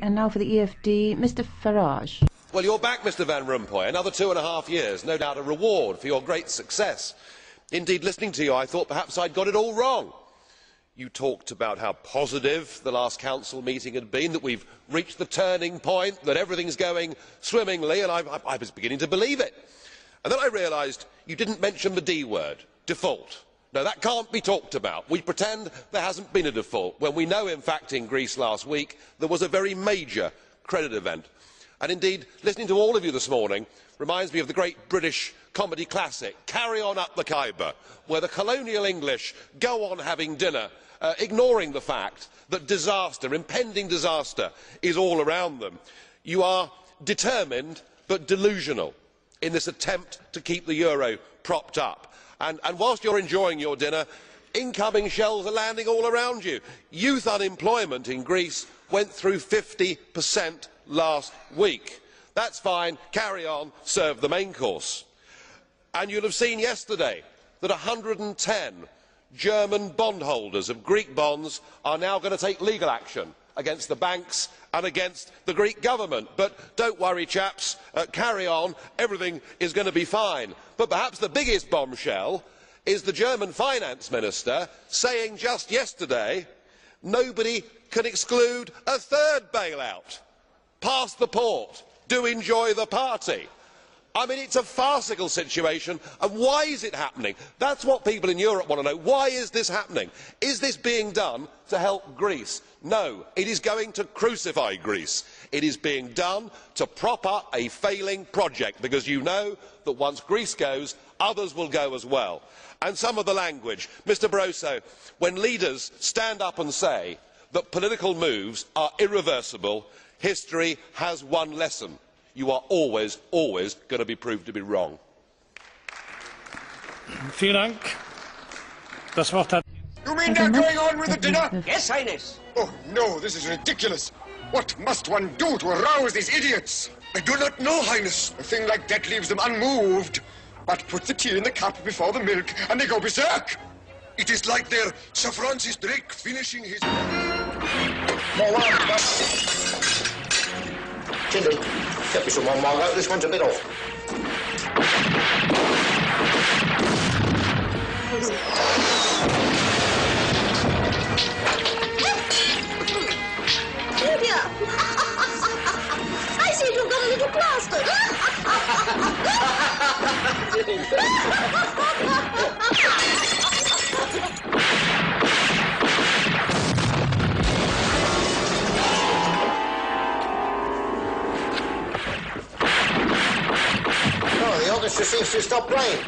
And now for the EFD, Mr. Farage. Well, you're back, Mr Van Rompuy. Another 2.5 years, no doubt a reward for your great success. Indeed, listening to you, I thought perhaps I'd got it all wrong. You talked about how positive the last council meeting had been, that we've reached the turning point, that everything's going swimmingly, and I was beginning to believe it. And then I realised you didn't mention the D word, default. No, that can't be talked about. We pretend there hasn't been a default, when we know, in fact, in Greece last week there was a very major credit event. And indeed, listening to all of you this morning reminds me of the great British comedy classic, Carry On Up the Khyber, where the colonial English go on having dinner, ignoring the fact that disaster, impending disaster, is all around them. You are determined but delusional in this attempt to keep the euro propped up. And whilst you're enjoying your dinner, incoming shells are landing all around you. Youth unemployment in Greece went through 50% last week. That's fine, carry on, serve the main course. And you'll have seen yesterday that 110 German bondholders of Greek bonds are now going to take legal action against the banks and against the Greek government. But don't worry, chaps, carry on, everything is going to be fine. But perhaps the biggest bombshell is the German finance minister saying just yesterday nobody can exclude a third bailout. Pass the port, do enjoy the party. I mean, it's a farcical situation, and why is it happening? That's what people in Europe want to know. Why is this happening? Is this being done to help Greece? No, it is going to crucify Greece. It is being done to prop up a failing project, because you know that once Greece goes, others will go as well. And some of the language, Mr Barroso, when leaders stand up and say that political moves are irreversible, history has one lesson. You are always, always going to be proved to be wrong. Vielen Dank. Das Wort hat... You mean they're going on with the dinner? Yes, Highness. Oh, no, this is ridiculous. What must one do to arouse these idiots? I do not know, Highness. A thing like that leaves them unmoved. But put the tea in the cup before the milk, and they go berserk. It is like their Sir Francis Drake finishing his... Chili, get me some more, Margot. This one's a bit off. Lydia! I see you've got a little plaster. Oh, the orchestra seems to stop playing.